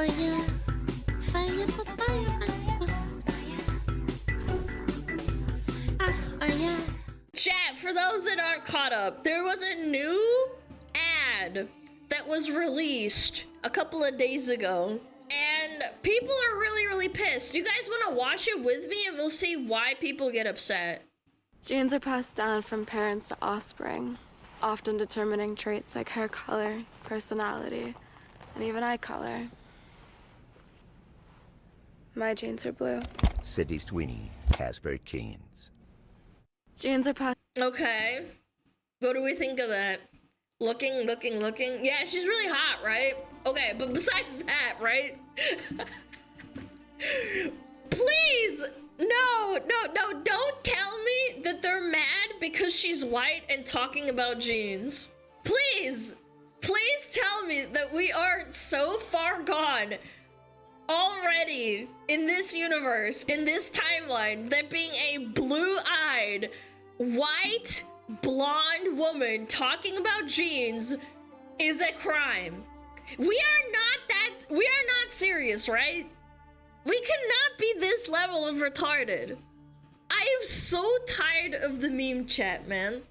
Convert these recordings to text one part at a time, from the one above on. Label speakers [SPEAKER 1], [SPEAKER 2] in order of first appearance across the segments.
[SPEAKER 1] fire, fire, fire, fire.
[SPEAKER 2] Chat, for those that aren't caught up, there was a new ad that was released a couple of days ago, and people are really pissed. You guys want to watch it with me, and we'll see why people get upset.
[SPEAKER 3] Genes are passed down from parents to offspring, often determining traits like hair color, personality, and even eye color. My genes are blue.
[SPEAKER 4] Sydney Sweeney, Casper Keynes.
[SPEAKER 3] Genes are passed.
[SPEAKER 2] Okay. What do we think of that? Looking. Yeah, she's really hot, right? Okay, but besides that, right? Please, no, don't tell me that they're mad because she's white and talking about genes. Please tell me that we are so far gone already in this universe, in this timeline, that being a blue-eyed, white, blonde woman talking about genes is a crime. We are not serious, right? We cannot be this level of retarded. I am so tired of the meme chat, man.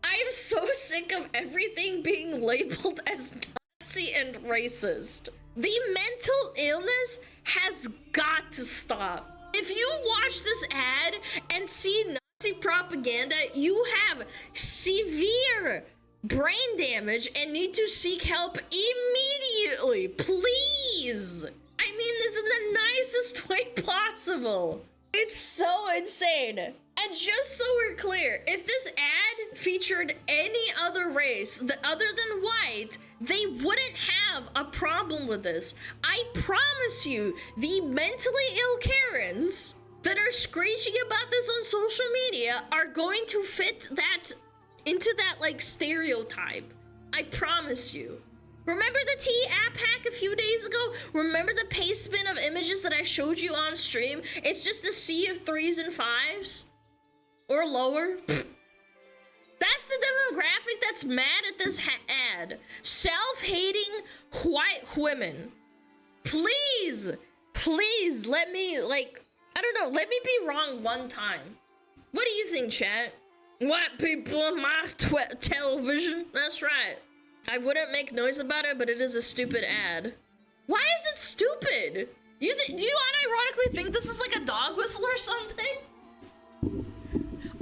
[SPEAKER 2] I am so sick of everything being labeled as Nazi and racist. The mental illness has got to stop. If you watch this ad and see Nazi propaganda, you have severe brain damage and need to seek help immediately, please. I mean this in the nicest way possible. It's so insane. And just so we're clear, if this ad featured any other race other than white, they wouldn't have a problem with this. I promise you, the mentally ill Karens that are screeching about this on social media are going to fit that into that like stereotype. I promise you. Remember the tea app hack a few days ago? Remember the paste spin of images that I showed you on stream? It's just a sea of 3s and 5s? Or lower? That's the demographic that's mad at this ad. Self-hating white women. Please let me, like, I don't know, let me be wrong one time. What do you think, chat? White people on my television? That's right. I wouldn't make noise about it, but it is a stupid ad. Why is it stupid? Do you unironically think this is like a dog whistle or something?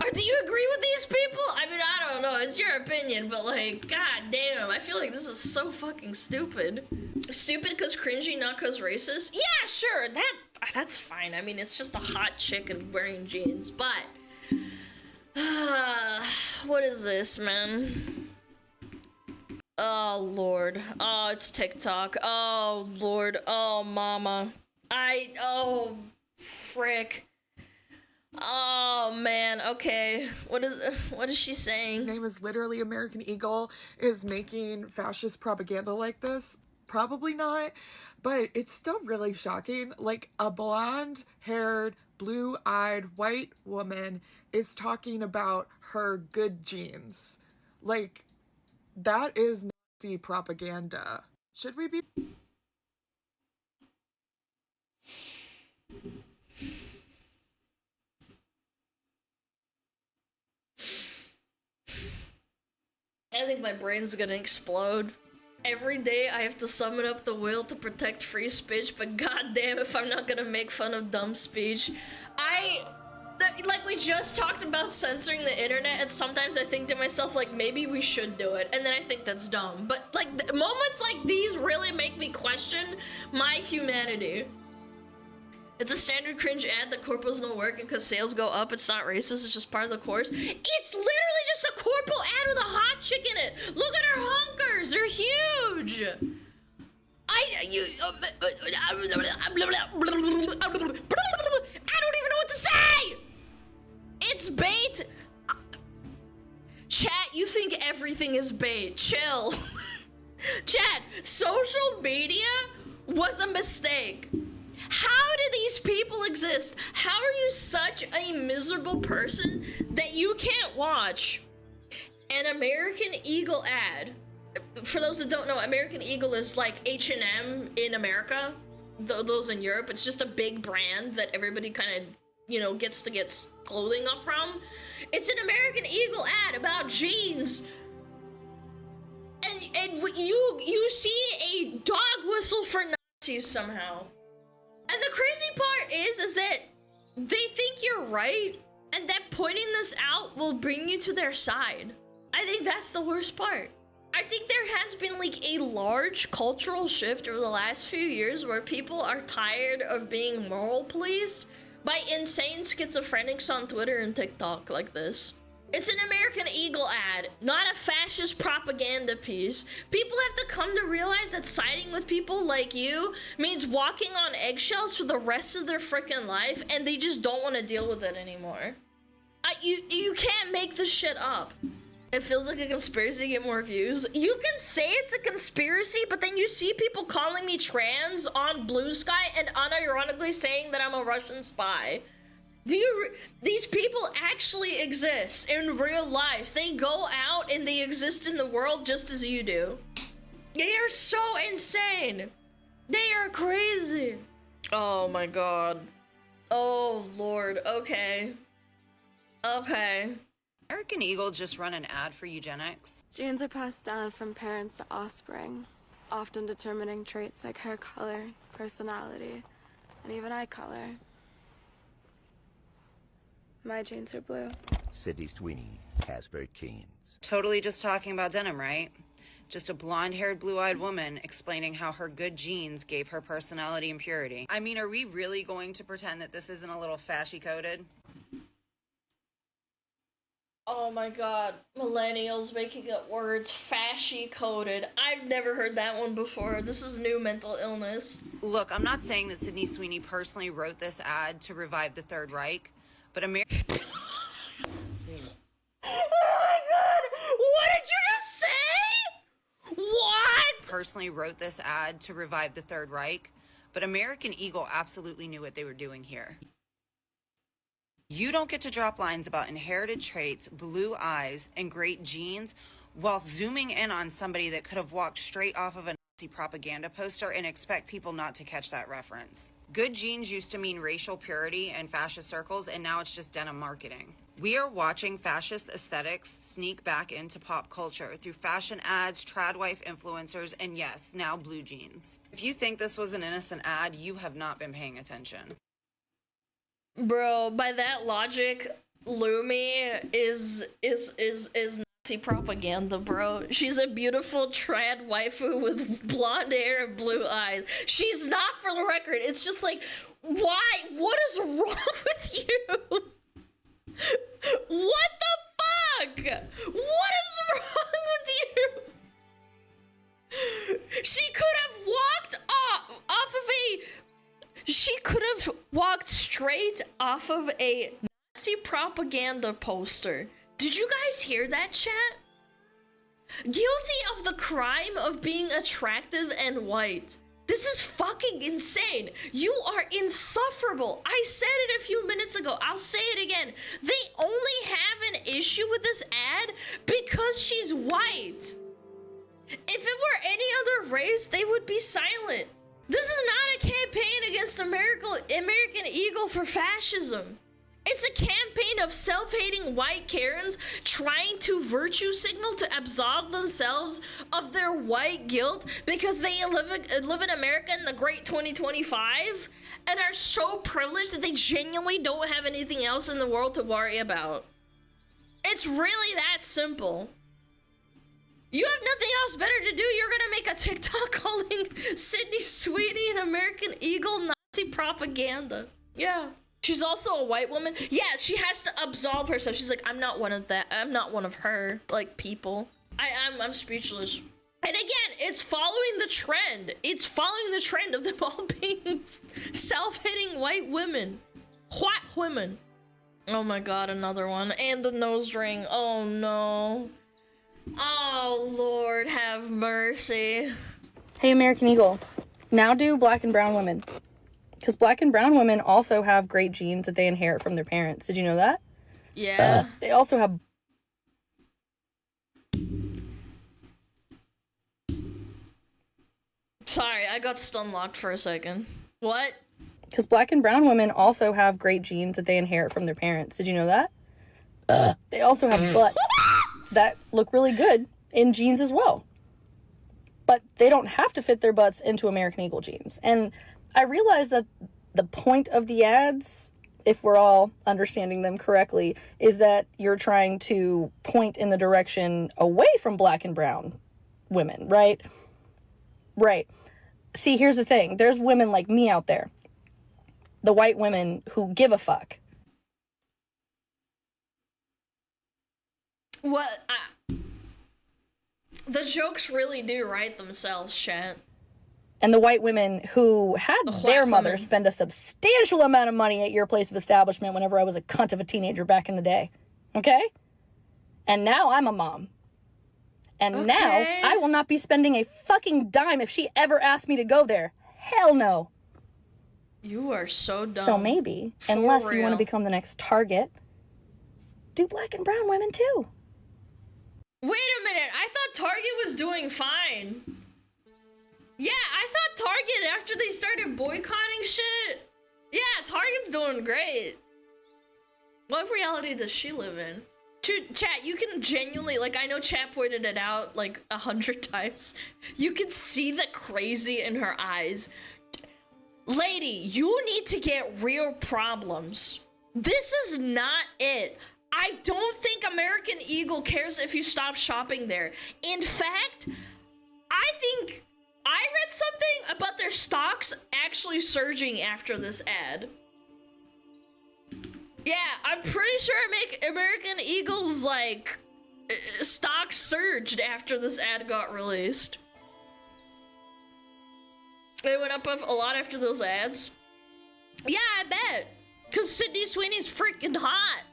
[SPEAKER 2] Or do you agree with these people? I mean, I don't know, it's your opinion, but like, god damn, I feel like this is so fucking stupid. Stupid cause cringy, not cause racist? Yeah, sure, that's fine. I mean, it's just a hot chick and wearing jeans, but... what is this, man? Oh, Lord. Oh, it's TikTok. Oh, Lord. Oh, mama. Oh, frick. Oh, man. Okay. What is she saying?
[SPEAKER 5] His name is literally American Eagle, is making fascist propaganda like this? Probably not, but it's still really shocking. Like, a blonde-haired, blue-eyed white woman is talking about her good genes. Like, that is Nazi propaganda. Should we be...
[SPEAKER 2] I think my brain's gonna explode. Every day I have to summon up the will to protect free speech, but goddamn if I'm not gonna make fun of dumb speech. Like, we just talked about censoring the internet, and sometimes I think to myself, like, maybe we should do it, and then I think that's dumb. But, like, moments like these really make me question my humanity. It's a standard cringe ad that corpos don't work, and because sales go up, it's not racist, it's just part of the course. It's literally just a corpo ad with a hot chick in it! Look at her honkers! They're huge! I don't even know what to say! It's bait! Chat, you think everything is bait. Chill. Chat, social media was a mistake. How do these people exist? How are you such a miserable person that you can't watch an American Eagle ad? for those that don't know, American Eagle is like H&M in America. Those in Europe, it's just a big brand that everybody kind of, you know, gets to get clothing up from. It's an American Eagle ad about jeans. And you see a dog whistle for Nazis somehow. And the crazy part is that they think you're right, and that pointing this out will bring you to their side. I think that's the worst part. I think there has been like a large cultural shift over the last few years where people are tired of being moral policed by insane schizophrenics on Twitter and TikTok like this. It's an American Eagle ad, not a fascist propaganda piece. People have to come to realize that siding with people like you means walking on eggshells for the rest of their freaking life, and they just don't want to deal with it anymore. You can't make this shit up. It feels like a conspiracy to get more views. You can say it's a conspiracy, but then you see people calling me trans on Blue Sky and unironically saying that I'm a Russian spy. These people actually exist in real life. They go out and they exist in the world just as you do. They are so insane. They are crazy. Oh my god. Oh lord. Okay.
[SPEAKER 6] American Eagle just run an ad for eugenics?
[SPEAKER 3] Genes are passed down from parents to offspring, often determining traits like hair color, personality, and even eye color. My genes are blue.
[SPEAKER 4] Sydney Sweeney has very keens.
[SPEAKER 6] Totally just talking about denim, right? Just a blonde-haired, blue-eyed woman explaining how her good genes gave her personality and purity. I mean, are we really going to pretend that this isn't a little fashy-coded?
[SPEAKER 2] Oh my god, millennials making up words fashy coded. I've never heard that one before. This is new mental illness.
[SPEAKER 6] Look, I'm not saying that Sydney Sweeney personally wrote this ad to revive the Third Reich, but
[SPEAKER 2] Oh my god! What did you just say? What?
[SPEAKER 6] personally wrote this ad to revive the Third Reich, but American Eagle absolutely knew what they were doing here. You don't get to drop lines about inherited traits, blue eyes, and great genes while zooming in on somebody that could have walked straight off of a Nazi propaganda poster and expect people not to catch that reference. Good genes used to mean racial purity in fascist circles, and now it's just denim marketing. We are watching fascist aesthetics sneak back into pop culture through fashion ads, trad wife influencers, and yes, now blue jeans. If you think this was an innocent ad, you have not been paying attention.
[SPEAKER 2] Bro, by that logic, Lumi is Nazi propaganda, bro. She's a beautiful trad waifu with blonde hair and blue eyes. She's not, for the record. It's just like, why? What is wrong with you? What the fuck? What is wrong with you? She could have walked off of a... She could have walked straight off of a Nazi propaganda poster. Did you guys hear that, chat? Guilty of the crime of being attractive and white. This is fucking insane. You are insufferable. I said it a few minutes ago. I'll say it again. They only have an issue with this ad because she's white. If it were any other race, they would be silent. This is not a campaign against American Eagle for fascism. It's a campaign of self-hating white Karens trying to virtue signal to absolve themselves of their white guilt because they live in America in the great 2025 and are so privileged that they genuinely don't have anything else in the world to worry about. It's really that simple. You have nothing else better to do. You're gonna make a TikTok calling Sydney Sweeney an American Eagle Nazi propaganda. Yeah. She's also a white woman. Yeah, she has to absolve herself. She's like, I'm not one of that. I'm not one of her, like, people. I'm speechless. And again, it's following the trend. It's following the trend of them all being self-hitting white women. White women. Oh my god, another one. And the nose ring. Oh no. Oh, Lord, have mercy.
[SPEAKER 7] Hey, American Eagle, now do black and brown women. Because black and brown women also have great genes that they inherit from their parents. Did you know that?
[SPEAKER 2] Yeah.
[SPEAKER 7] They also have...
[SPEAKER 2] Sorry, I got stun locked for a second. What?
[SPEAKER 7] Because black and brown women also have great genes that they inherit from their parents. Did you know that? They also have butts that look really good in genes as well. But they don't have to fit their butts into American Eagle genes. And I realize that the point of the ads, if we're all understanding them correctly, is that you're trying to point in the direction away from black and brown women, right? Right. See, here's the thing. There's women like me out there. The white women who give a fuck.
[SPEAKER 2] What? The jokes really do write themselves, chat.
[SPEAKER 7] And the white women who had their mother spend a substantial amount of money at your place of establishment whenever I was a cunt of a teenager back in the day. Okay? And now I'm a mom. And now I will not be spending a fucking dime if she ever asked me to go there. Hell no.
[SPEAKER 2] You are so dumb.
[SPEAKER 7] So maybe, unless you want to become the next target, do black and brown women too.
[SPEAKER 2] Wait a minute, I thought Target was doing fine. Yeah, I thought Target, after they started boycotting shit, yeah, Target's doing great. What reality does she live in? Chat, you can genuinely, like, I know chat pointed it out like 100 times. You can see the crazy in her eyes. Lady, you need to get real problems. This is not it. I don't think American Eagle cares if you stop shopping there. In fact, I think I read something about their stocks actually surging after this ad. Yeah, I'm pretty sure American Eagle's, like, stocks surged after this ad got released. They went up a lot after those ads. Yeah, I bet. Because Sydney Sweeney's freaking hot.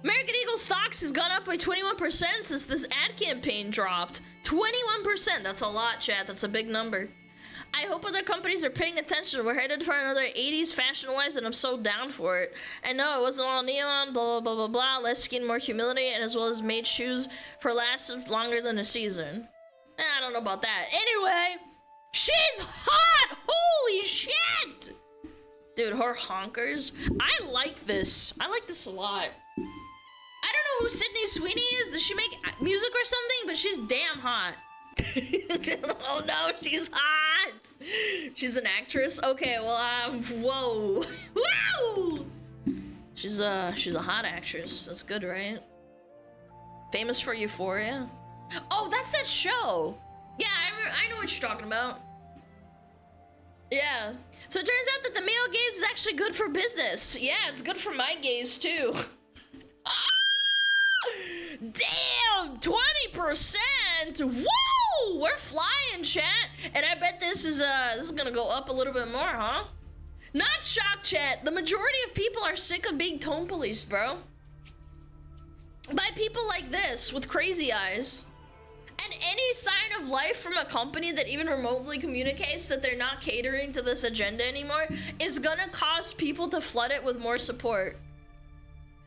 [SPEAKER 2] American Eagle stocks has gone up by 21% since this ad campaign dropped. 21%, that's a lot, chat. That's a big number. I hope other companies are paying attention. We're headed for another 80s fashion-wise, and I'm so down for it. And no, it wasn't all neon, blah, blah, blah, blah, blah. Less skin, more humility, and as well as made shoes for lasted longer than a season. I don't know about that. Anyway, she's hot! Holy shit! Dude, her honkers. I like this. I like this a lot. I don't know who Sydney Sweeney is. Does she make music or something? But she's damn hot. Oh no, she's hot. She's an actress. Okay, well, whoa, whoa. She's a hot actress. That's good, right? Famous for Euphoria. Oh, that's that show. Yeah, I know what you're talking about. Yeah. So it turns out that the male gaze is actually good for business. Yeah, it's good for my gaze too. Damn, 20%. Whoa, we're flying, chat. And I bet this is gonna go up a little bit more, huh? Not shocked, chat. The majority of people are sick of being tone policed, bro. By people like this with crazy eyes. And any sign of life from a company that even remotely communicates that they're not catering to this agenda anymore is gonna cause people to flood it with more support.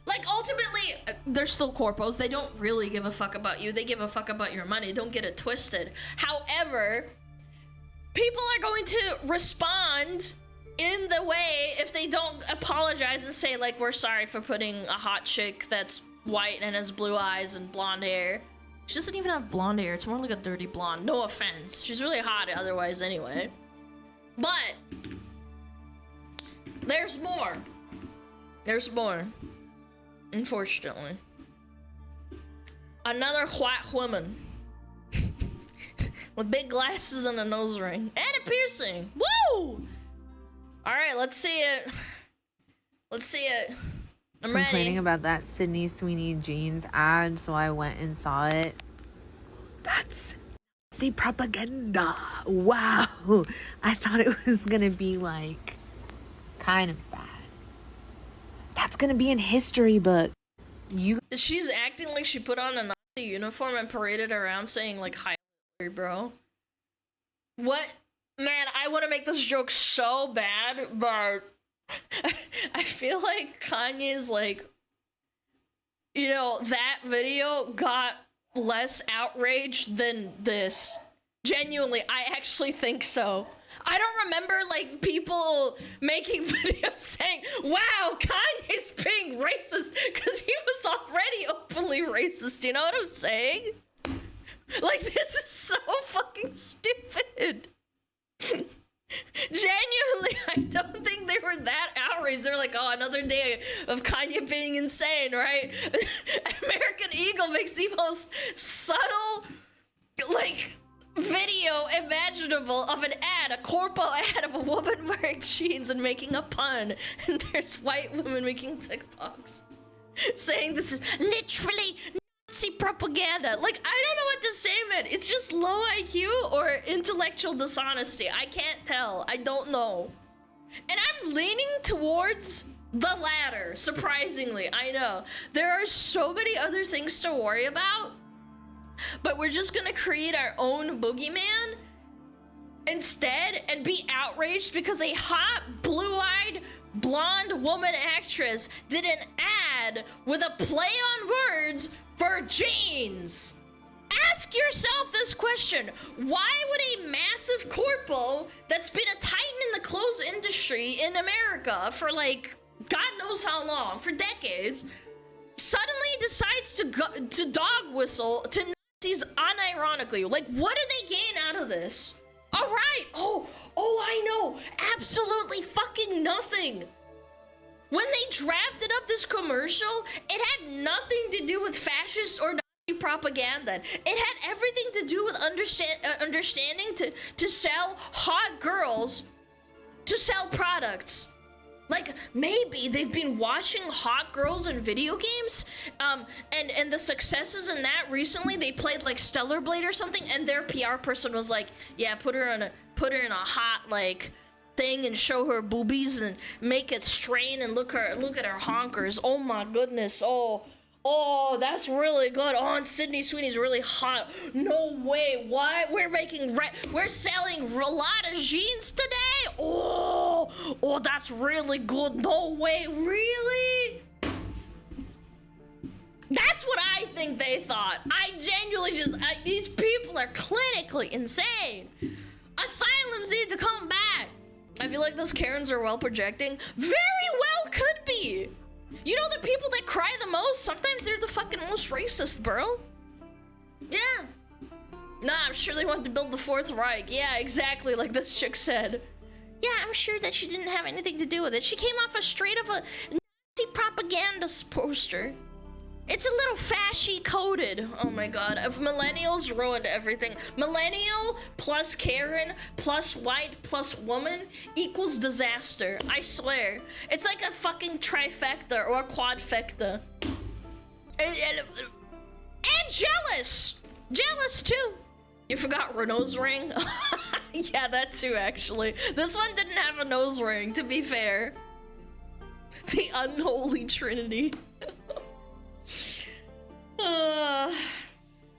[SPEAKER 2] Like, ultimately, they're still corpos. They don't really give a fuck about you. They give a fuck about your money. Don't get it twisted. However, people are going to respond in the way if they don't apologize and say, like, we're sorry for putting a hot chick that's white and has blue eyes and blonde hair. She doesn't even have blonde hair. It's more like a dirty blonde. No offense. She's really hot otherwise anyway. But there's more. There's more. Unfortunately. Another white woman. With big glasses and a nose ring. And a piercing. Woo! Alright, let's see it. Let's see it. I'm
[SPEAKER 8] complaining
[SPEAKER 2] ready.
[SPEAKER 8] about that Sydney Sweeney jeans ad, so I went and saw it. That's the propaganda. Wow. I thought it was gonna be like kind of bad. That's gonna be in history book.
[SPEAKER 2] She's acting like she put on a Nazi uniform and paraded around saying like hi, bro. What? Man, I want to make this joke so bad, but I feel like Kanye's like, that video got less outrage than this. Genuinely, I actually think so. I don't remember, like, people making videos saying, wow, Kanye's being racist, because he was already openly racist, you know what I'm saying? Like, this is so fucking stupid. Genuinely, I don't think they were that outraged. They were like, oh, another day of Kanye being insane, right? American Eagle makes the most subtle, like, video imaginable of an ad, a corpo ad of a woman wearing jeans and making a pun. And there's white women making TikToks saying this is literally Nazi propaganda. Like, I don't know what to say, man. It's just low IQ or intellectual dishonesty. I can't tell. I don't know. And I'm leaning towards the latter, surprisingly. I know. There are so many other things to worry about, but we're just gonna create our own boogeyman instead and be outraged because a hot, blue-eyed, blonde woman actress did an ad with a play on words for jeans. Ask yourself this question. Why would a massive corpo that's been a titan in the clothes industry in America for, like, God knows how long, for decades, suddenly decides to go to dog whistle to Nazis unironically? Like, what do they gain out of this? All right. Oh, I know. Absolutely fucking nothing. When they drafted up this commercial, it had nothing to do with fascist or Nazi propaganda. It had everything to do with understanding to sell hot girls, to sell products. Like, maybe they've been watching hot girls in video games, and the successes in that recently, they played like Stellar Blade or something, and their PR person was like, yeah, put her in a hot, like, thing and show her boobies and make it strain and look at her honkers. Oh my goodness. Oh, that's really good. Oh, and Sydney Sweeney's really hot. No way. What? We're selling a lot of jeans today? Oh, that's really good. No way. Really? That's what I think they thought. I genuinely these people are clinically insane. Asylums need to come back. I feel like those Karens are well projecting. Very well could be. You know, the people that cry the most, sometimes they're the fucking most racist, bro. Yeah. Nah, I'm sure they want to build the Fourth Reich. Yeah, exactly, like this chick said. Yeah, I'm sure that she didn't have anything to do with it. She came off straight of a Nazi propaganda poster. It's a little fashy coded. Oh my god. If millennials ruined everything. Millennial plus Karen plus white plus woman equals disaster. I swear. It's like a fucking trifecta or a quadfecta. And jealous! Jealous too. You forgot Renault's ring? Yeah, that too, actually. This one didn't have a nose ring, to be fair. The unholy trinity.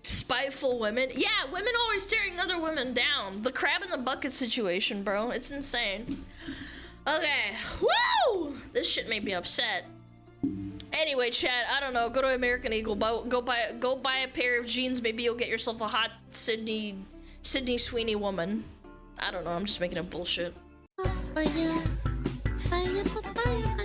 [SPEAKER 2] Spiteful women. Yeah, women always tearing other women down. The crab in the bucket situation, bro. It's insane. Okay. Woo! This shit made me upset. Anyway, chat, I don't know. Go to American Eagle. Go buy a pair of jeans. Maybe you'll get yourself a hot Sydney Sweeney woman. I don't know. I'm just making up bullshit.
[SPEAKER 1] Fire, fire, fire, fire.